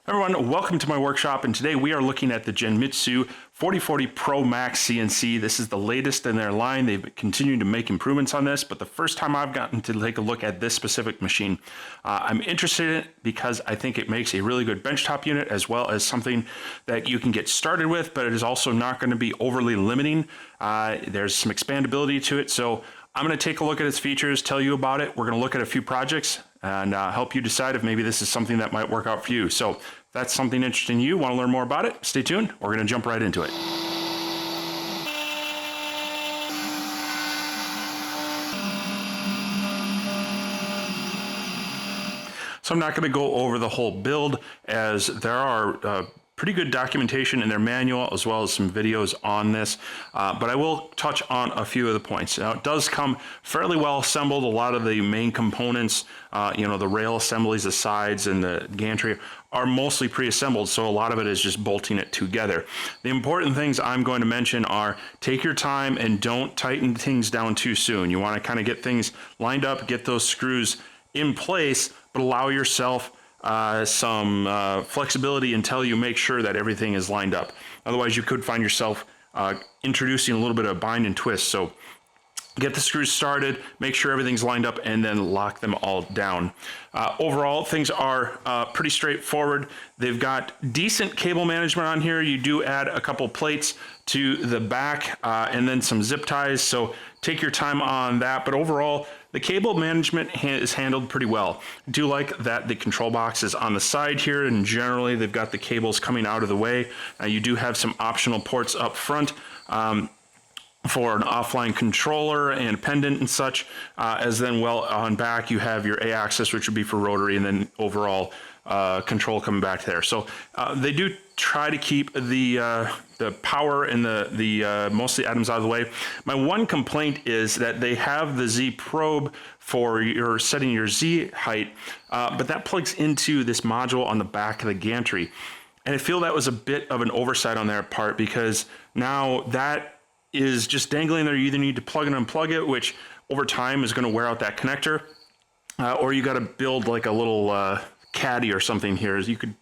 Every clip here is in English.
Everyone, welcome to my workshop, and today we are looking at the Genmitsu 4040 Pro Max CNC. This is the latest in their line. They've continued to make improvements on this, but the first time I've gotten to take a look at this specific machine, I'm interested in it because I think it makes a really good benchtop unit as well as something that you can get started with, but it is also not going to be overly limiting. There's some expandability to it, so I'm going to take a look at its features, tell you about it. We're going to look at a few projects and help you decide if maybe this is something that might work out for you. So if that's something interesting to you, want to learn more about it, stay tuned. We're going to jump right into it. So I'm not going to go over the whole build, as there are pretty good documentation in their manual as well as some videos on this, but I will touch on a few of the points. Now, it does come fairly well assembled. A lot of the main components, the rail assemblies, the sides, and the gantry are mostly pre-assembled, so a lot of it is just bolting it together. The important things I'm going to mention are take your time and don't tighten things down too soon. You want to kind of get things lined up, get those screws in place, but allow yourself some flexibility until you make sure that everything is lined up. Otherwise, you could find yourself introducing a little bit of bind and twist. So get the screws started, make sure everything's lined up, and then lock them all down. Overall, things are pretty straightforward. They've got decent cable management on here. You do add a couple plates to the back and then some zip ties, so take your time on that. But overall, the cable management is handled pretty well. I do like that the control box is on the side here, and generally they've got the cables coming out of the way. You do have some optional ports up front for an offline controller and pendant and such, as then well on back you have your A-axis, which would be for rotary, and then overall control coming back there. So they do try to keep the power and the most of the items out of the way. My one complaint is that they have the Z probe for your setting your Z height, but that plugs into this module on the back of the gantry. And I feel that was a bit of an oversight on their part, because now that is just dangling there. You either need to plug and unplug it, which over time is going to wear out that connector, or you got to build like a little caddy or something here. You could,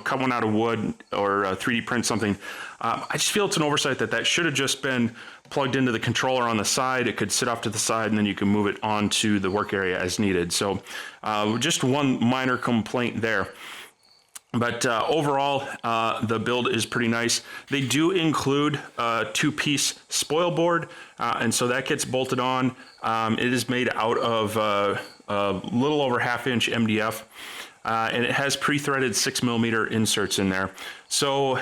cut one out of wood or 3D print something. I just feel it's an oversight that should have just been plugged into the controller on the side. It could sit off to the side, and then you can move it onto the work area as needed. So just one minor complaint there. But overall, the build is pretty nice. They do include a two-piece spoil board, and so that gets bolted on. It is made out of a little over half-inch MDF, and it has pre-threaded 6mm inserts in there. So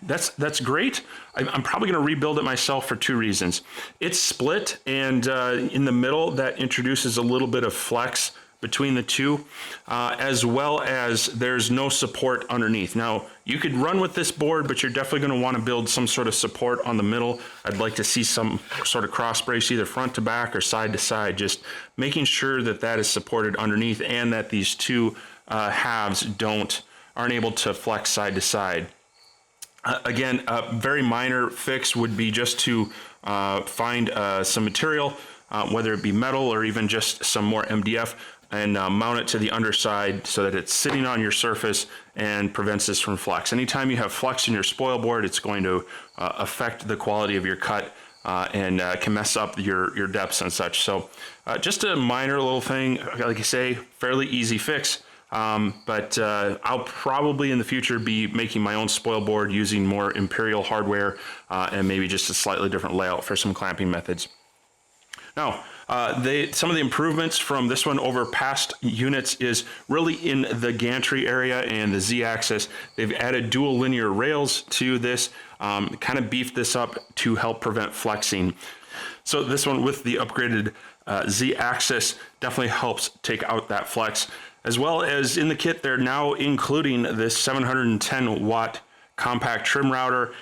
that's great. I'm probably going to rebuild it myself for two reasons. It's split, and in the middle, that introduces a little bit of flex between the two, as well as there's no support underneath. Now, you could run with this board, but you're definitely going to want to build some sort of support on the middle. I'd like to see some sort of cross brace, either front to back or side to side, just making sure that that is supported underneath, and that these two halves aren't able to flex side to side. Again, a very minor fix would be just to find some material, whether it be metal or even just some more MDF, and mount it to the underside so that it's sitting on your surface and prevents this from flex. Anytime you have flex in your spoil board, it's going to affect the quality of your cut and can mess up your depths and such. So just a minor little thing, like I say, fairly easy fix. But I'll probably in the future be making my own spoil board using more Imperial hardware and maybe just a slightly different layout for some clamping methods. Now, some of the improvements from this one over past units is really in the gantry area and the Z-axis. They've added dual linear rails to this, kind of beefed this up to help prevent flexing. So this one with the upgraded Z-axis definitely helps take out that flex. As well as in the kit, they're now including this 710 watt compact trim router,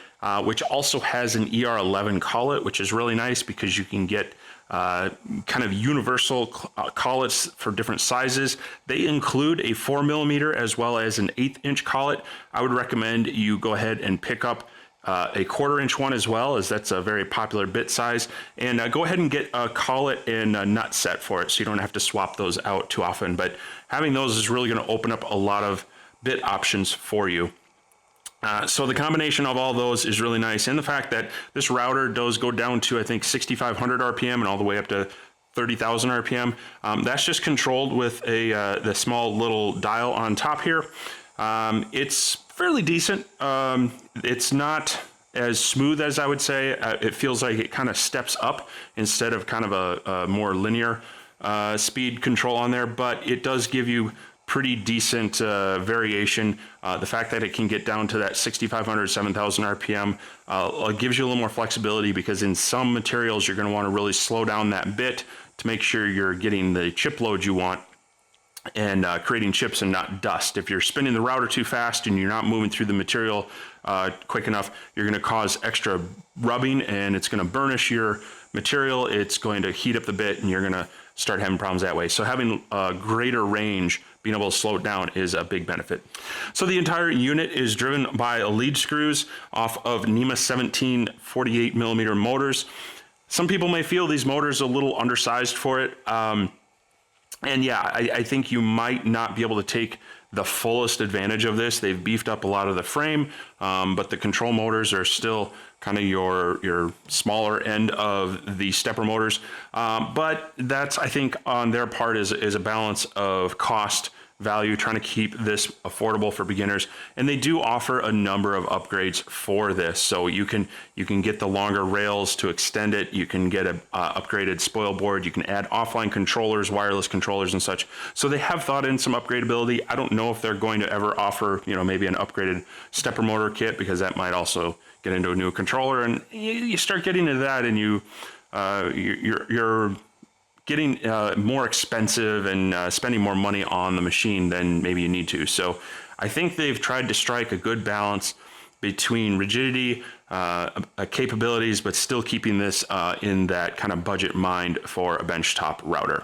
which also has an ER11 collet, which is really nice because you can get kind of universal collets for different sizes. They include a 4mm as well as an 1/8" collet. I would recommend you go ahead and pick up a 1/4" one as well, as that's a very popular bit size, and go ahead and get a collet and a nut set for it so you don't have to swap those out too often. But having those is really going to open up a lot of bit options for you. So the combination of all those is really nice. And the fact that this router does go down to, I think, 6,500 RPM and all the way up to 30,000 RPM. That's just controlled with the small little dial on top here. It's fairly decent. It's not as smooth as I would say. It feels like it kind of steps up instead of kind of a more linear speed control on there, but it does give you pretty decent variation. The fact that it can get down to that 6,500, 7,000 RPM gives you a little more flexibility, because in some materials you're going to want to really slow down that bit to make sure you're getting the chip load you want and creating chips and not dust. If you're spinning the router too fast and you're not moving through the material quick enough, you're going to cause extra rubbing and it's going to burnish your material. It's going to heat up the bit and you're going to start having problems that way. So having a greater range, being able to slow it down, is a big benefit. So the entire unit is driven by lead screws off of NEMA 17 48 millimeter motors. Some people may feel these motors are a little undersized for it. And yeah, I think you might not be able to take the fullest advantage of this. They've beefed up a lot of the frame, but the control motors are still kind of your smaller end of the stepper motors. But that's, I think, on their part is a balance of cost value, trying to keep this affordable for beginners. And they do offer a number of upgrades for this. So you can get the longer rails to extend it. You can get a upgraded spoil board. You can add offline controllers, wireless controllers and such. So they have thought in some upgradability. I don't know if they're going to ever offer, maybe an upgraded stepper motor kit, because that might also get into a new controller. And you start getting into that and you're getting more expensive and spending more money on the machine than maybe you need to. So I think they've tried to strike a good balance between rigidity, capabilities, but still keeping this in that kind of budget mind for a benchtop router.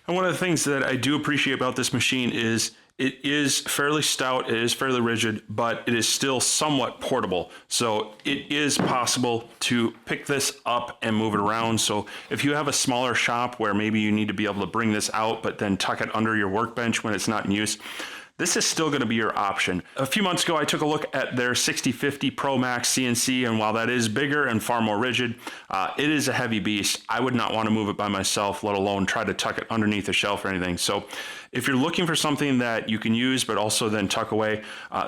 And one of the things that I do appreciate about this machine is it is fairly stout, it is fairly rigid, but it is still somewhat portable. So it is possible to pick this up and move it around. So if you have a smaller shop where maybe you need to be able to bring this out, but then tuck it under your workbench when it's not in use, this is still going to be your option. A few months ago, I took a look at their 6050 Pro Max CNC, and while that is bigger and far more rigid, it is a heavy beast. I would not want to move it by myself, let alone try to tuck it underneath a shelf or anything. So if you're looking for something that you can use, but also then tuck away,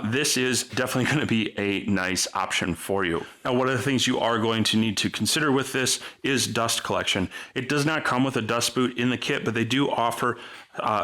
this is definitely going to be a nice option for you. Now, one of the things you are going to need to consider with this is dust collection. It does not come with a dust boot in the kit, but they do offer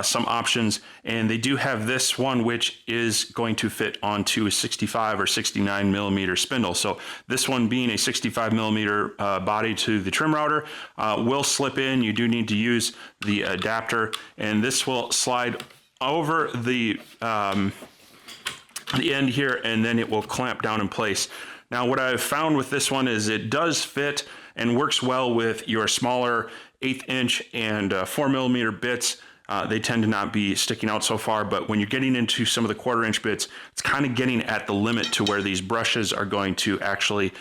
some options, and they do have this one which is going to fit onto a 65 or 69 millimeter spindle. So this one, being a 65 millimeter body to the trim router, will slip in. You do need to use the adapter, and this will slide over the end here, and then it will clamp down in place. Now, what I've found with this one is it does fit and works well with your smaller 1/8 inch and 4 millimeter bits. They tend to not be sticking out so far, but when you're getting into some of the 1/4 inch bits, it's kind of getting at the limit to where these brushes are going to actually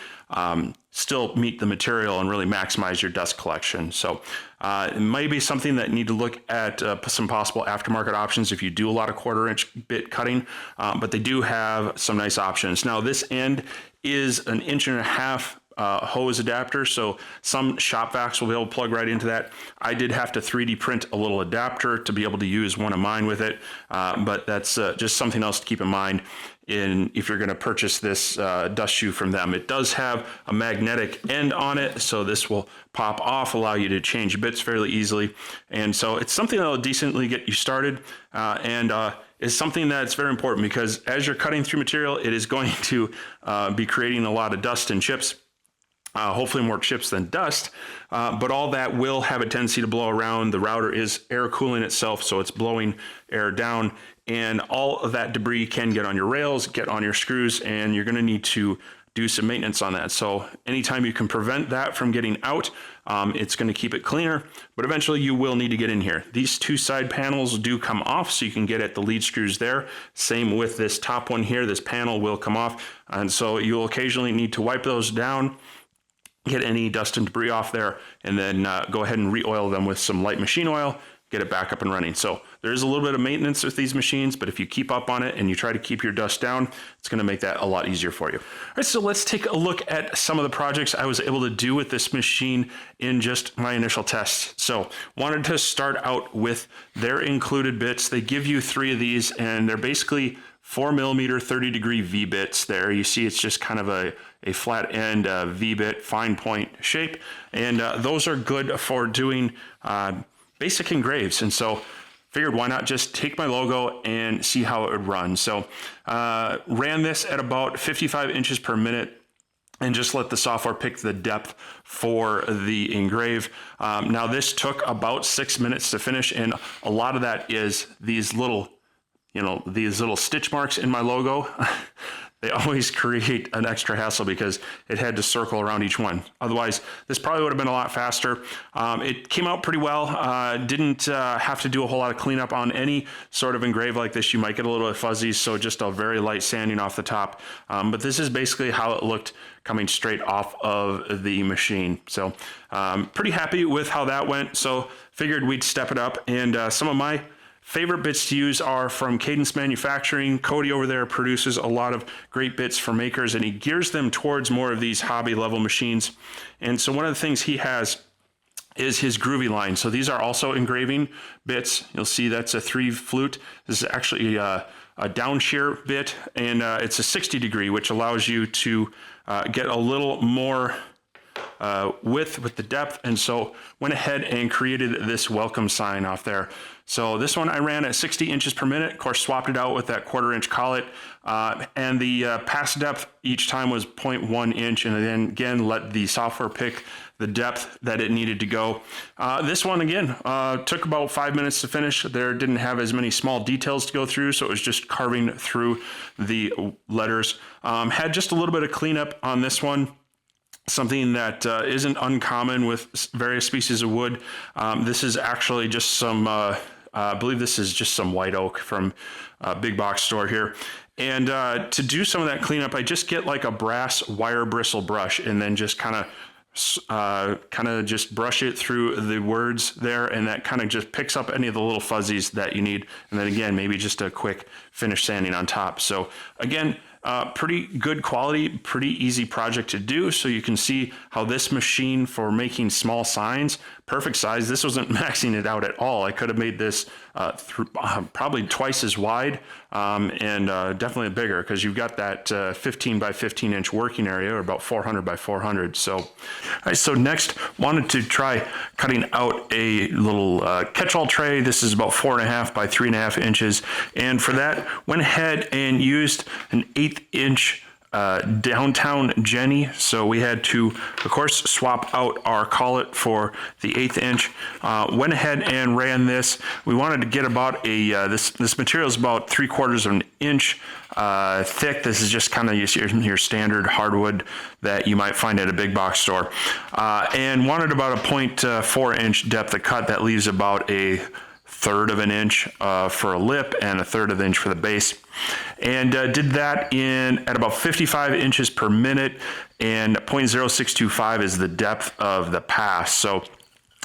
still meet the material and really maximize your dust collection. So it may be something that you need to look at some possible aftermarket options if you do a lot of 1/4 inch bit cutting, but they do have some nice options. Now, this end is an 1.5 inch hose adapter, so some shop vacs will be able to plug right into that. I did have to 3D print a little adapter to be able to use one of mine with it, but that's just something else to keep in mind if you're going to purchase this dust shoe from them. It does have a magnetic end on it, so this will pop off, allow you to change bits fairly easily, and so it's something that will decently get you started, and is something that's very important, because as you're cutting through material, it is going to be creating a lot of dust and chips. Hopefully more chips than dust, but all that will have a tendency to blow around. The router is air cooling itself, so it's blowing air down, and all of that debris can get on your rails, get on your screws, and you're going to need to do some maintenance on that. So anytime you can prevent that from getting out, it's going to keep it cleaner, but eventually you will need to get in here. These two side panels do come off, so you can get at the lead screws there. Same with this top one here. This panel will come off, and so you'll occasionally need to wipe those down, get any dust and debris off there, and then go ahead and re-oil them with some light machine oil. get it back up and running. So there is a little bit of maintenance with these machines, but if you keep up on it and you try to keep your dust down, it's going to make that a lot easier for you. All right, so let's take a look at some of the projects I was able to do with this machine in just my initial tests. So wanted to start out with their included bits. They give you 3 of these, and they're basically 4mm 30-degree V-bits there. You see it's just kind of a flat end V-bit fine point shape, and those are good for doing basic engraves. And so figured why not just take my logo and see how it would run. So ran this at about 55 inches per minute and just let the software pick the depth for the engrave. Now this took about 6 minutes to finish, and a lot of that is these little stitch marks in my logo. They always create an extra hassle because it had to circle around each one. Otherwise, this probably would have been a lot faster. It came out pretty well. Didn't have to do a whole lot of cleanup on any sort of engrave like this. You might get a little bit fuzzy, so just a very light sanding off the top. But this is basically how it looked coming straight off of the machine. So pretty happy with how that went. So figured we'd step it up, and some of my favorite bits to use are from Cadence Manufacturing. Cody over there produces a lot of great bits for makers, and he gears them towards more of these hobby level machines. And so one of the things he has is his groovy line. So these are also engraving bits. You'll see that's a 3 flute. This is actually a down shear bit, and it's a 60-degree, which allows you to get a little more width with the depth, and so went ahead and created this welcome sign off there. So this one I ran at 60 inches per minute, of course swapped it out with that 1/4 inch collet, and the pass depth each time was 0.1 inch, and then again let the software pick the depth that it needed to go. This one again took about 5 minutes to finish. There didn't have as many small details to go through, so it was just carving through the letters. Had just a little bit of cleanup on this one. Something that isn't uncommon with various species of wood. This is actually just some, I believe this is just some white oak from a big box store here. And to do some of that cleanup, I just get like a brass wire bristle brush and then just kind of just brush it through the words there, and that kind of just picks up any of the little fuzzies that you need. And then again, maybe just a quick finish sanding on top. So again, pretty good quality, pretty easy project to do. So you can see how this machine for making small signs, perfect size. This wasn't maxing it out at all. I could have made this probably twice as wide and definitely bigger, because you've got that 15 by 15 inch working area, or about 400 by 400. So, all right, so next wanted to try cutting out a little catch-all tray. This is about 4.5 by 3.5 inches. And for that, went ahead and used an 1/8 inch downtown Jenny. So we had to, of course, swap out our collet for the 1/8 inch. Went ahead and ran this. We wanted to get about a, this material is about 3/4 of an inch thick. This is just kind of your standard hardwood that you might find at a big box store. And wanted about a 0.4 inch depth of cut. That leaves about a 1/3 of an inch for a lip and a 1/3 of an inch for the base. And did that at about 55 inches per minute, and 0.0625 is the depth of the pass. So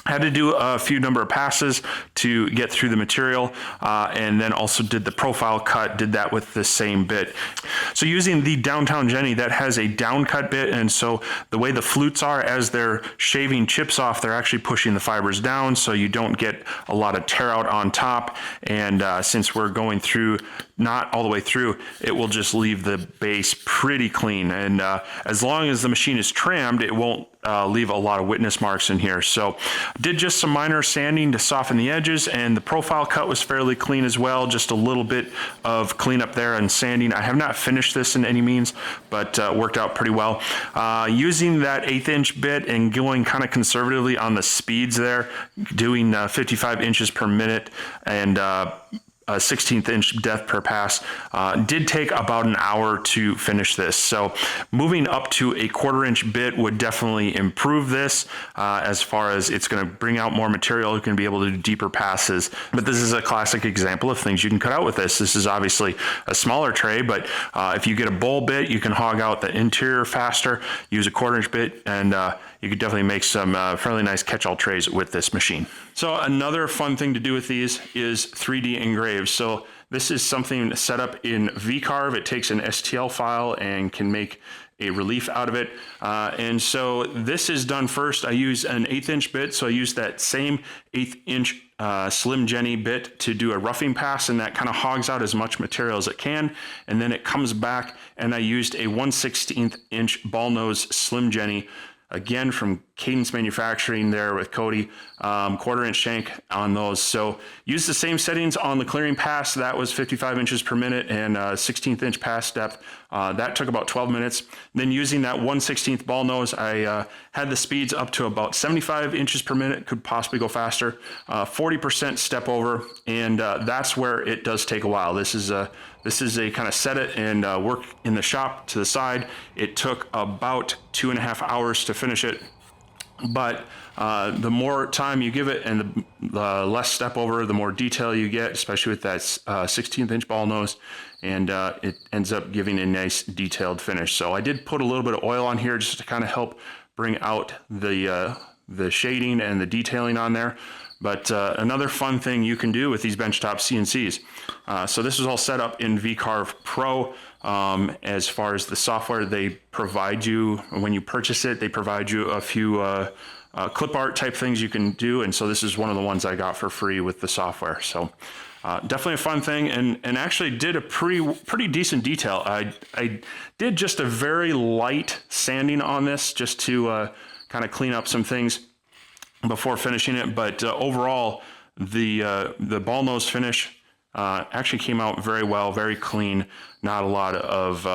had to do a few number of passes to get through the material, and then also did the profile cut, did that with the same bit. So using the Downtown Jenny, that has a down cut bit, and so the way the flutes are, as they're shaving chips off, they're actually pushing the fibers down, so you don't get a lot of tear out on top. And since we're going through, not all the way through, it will just leave the base pretty clean. And as long as the machine is trimmed, it won't leave a lot of witness marks in here. So did just some minor sanding to soften the edges, and the profile cut was fairly clean as well. Just a little bit of cleanup there and sanding. I have not finished this in any means, but worked out pretty well. Using that 1/8 inch bit and going kind of conservatively on the speeds there, doing 55 inches per minute, and a 1/16 inch depth per pass. Did take about an hour to finish this. So moving up to a 1/4 inch bit would definitely improve this as far as it's going to bring out more material. You can be able to do deeper passes. But this is a classic example of things you can cut out with this. This is obviously a smaller tray, but if you get a bowl bit, you can hog out the interior faster, use a 1/4 inch bit, and you could definitely make some fairly nice catch-all trays with this machine. So another fun thing to do with these is 3D engrave. So this is something set up in VCarve. It takes an STL file and can make a relief out of it. And so this is done first. I use an 1/8 inch bit. So I use that same 1/8 inch Slim Jenny bit to do a roughing pass, and that kind of hogs out as much material as it can. And then it comes back, and I used a 1/16 inch ball nose Slim Jenny, again from Cadence Manufacturing there with Cody, 1/4 inch shank on those. So use the same settings on the clearing pass. That was 55 inches per minute and 1/16 inch pass depth. That took about 12 minutes. Then using that 1/16 ball nose, I had the speeds up to about 75 inches per minute, could possibly go faster, 40% step over, and that's where it does take a while. This is a kind of set it and work in the shop to the side. It took about 2.5 hours to finish it. But the more time you give it and the less step over, the more detail you get, especially with that 16th inch ball nose, and it ends up giving a nice detailed finish. So I did put a little bit of oil on here just to kind of help bring out the shading and the detailing on there. But another fun thing you can do with these benchtop CNCs. So this is all set up in VCarve Pro. As far as the software they provide you, when you purchase it, they provide you a few clip art type things you can do. And so this is one of the ones I got for free with the software. So definitely a fun thing, and actually did a pretty decent detail. I did just a very light sanding on this just to kind of clean up some things before finishing it, but overall the ball nose finish actually came out very well, very clean, not a lot of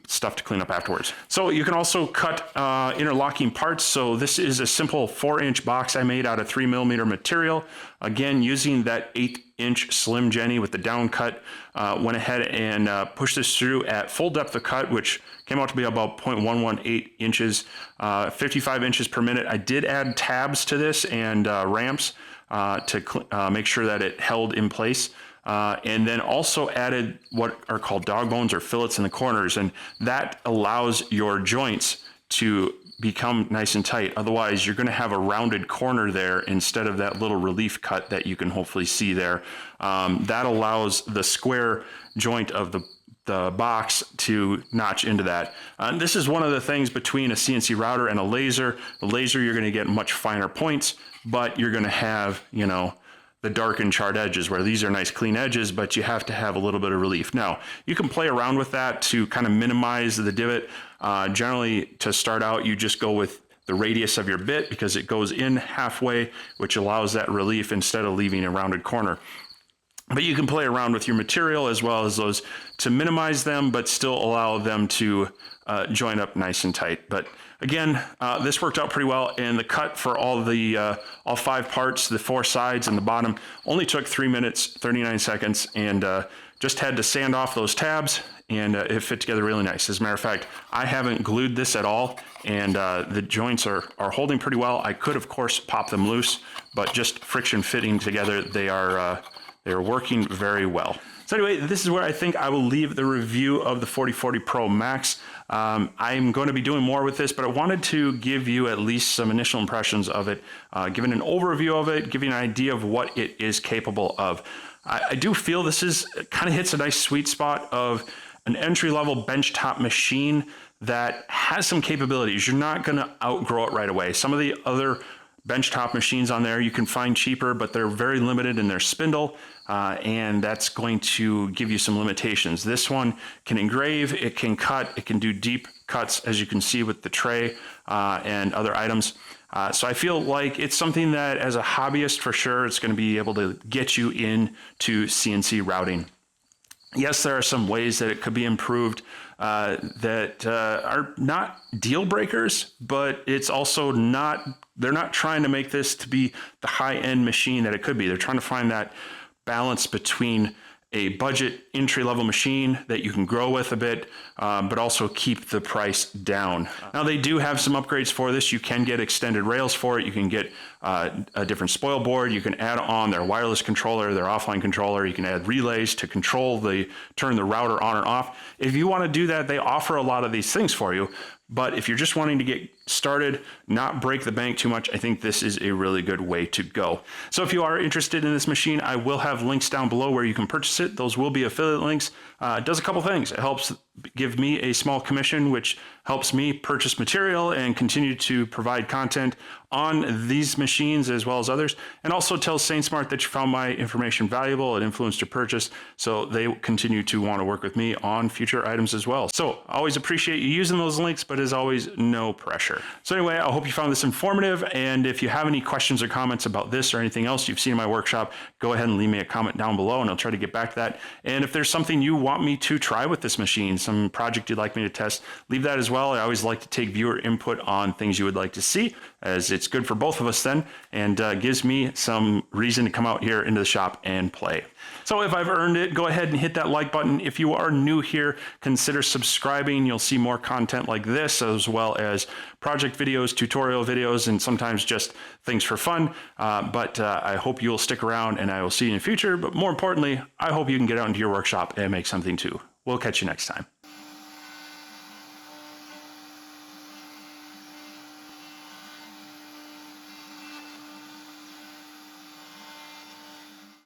stuff to clean up afterwards. So you can also cut interlocking parts. So this is a simple 4-inch box I made out of 3mm material. Again, using that 1/8 inch Slim Jenny with the down cut, went ahead and pushed this through at full depth of cut, which came out to be about 0.118 inches, 55 inches per minute. I did add tabs to this and ramps to make sure that it held in place. And then also added what are called dog bones or fillets in the corners, and that allows your joints to become nice and tight. Otherwise, you're going to have a rounded corner there instead of that little relief cut that you can hopefully see there. That allows the square joint of the box to notch into that. And this is one of the things between a CNC router and a laser. The laser, you're going to get much finer points, but you're going to have, you know, the dark and charred edges, where these are nice clean edges, but you have to have a little bit of relief. Now, you can play around with that to kind of minimize the divot. Generally, to start out, you just go with the radius of your bit because it goes in halfway, which allows that relief instead of leaving a rounded corner. But you can play around with your material as well as those to minimize them, but still allow them to join up nice and tight. But again, this worked out pretty well, and the cut for all 5 parts, the 4 sides and the bottom, only took 3 minutes, 39 seconds, and just had to sand off those tabs, and it fit together really nice. As a matter of fact, I haven't glued this at all, and the joints are holding pretty well. I could, of course, pop them loose, but just friction fitting together, they're working very well. So anyway, this is where I think I will leave the review of the 4040 Pro Max. I'm going to be doing more with this, but I wanted to give you at least some initial impressions of it, giving an overview of it, giving an idea of what it is capable of. I do feel this is kind of hits a nice sweet spot of an entry-level benchtop machine that has some capabilities. You're not going to outgrow it right away. Some of the other benchtop machines on there you can find cheaper, but they're very limited in their spindle, and that's going to give you some limitations. This one can engrave, it can cut, it can do deep cuts, as you can see with the tray and other items. So I feel like it's something that, as a hobbyist, for sure, it's going to be able to get you into CNC routing. Yes, there are some ways that it could be improved that are not deal breakers, but it's also not, they're not trying to make this to be the high-end machine that it could be. They're trying to find that balance between a budget entry-level machine that you can grow with a bit, but also keep the price down. Now they do have some upgrades for this. You can get extended rails for it. You can get a different spoil board. You can add on their wireless controller, their offline controller. You can add relays to control turn the router on or off. If you want to do that, they offer a lot of these things for you. But if you're just wanting to get started, not break the bank too much, I think this is a really good way to go. So if you are interested in this machine, I will have links down below where you can purchase it. Those will be affiliate links. It does a couple things. It helps give me a small commission, which helps me purchase material and continue to provide content on these machines as well as others, and also tells SaintSmart that you found my information valuable. It influenced your purchase, so they continue to want to work with me on future items as well. So I always appreciate you using those links, but as always, no pressure. So anyway, I hope you found this informative, and if you have any questions or comments about this or anything else you've seen in my workshop, go ahead and leave me a comment down below and I'll try to get back to that. And if there's something you want me to try with this machine, some project you'd like me to test, leave that as well. I always like to take viewer input on things you would like to see, as it's good for both of us then, and gives me some reason to come out here into the shop and play. So if I've earned it, go ahead and hit that like button. If you are new here, consider subscribing. You'll see more content like this, as well as project videos, tutorial videos, and sometimes just things for fun. But I hope you'll stick around, and I will see you in the future. But more importantly, I hope you can get out into your workshop and make something too. We'll catch you next time.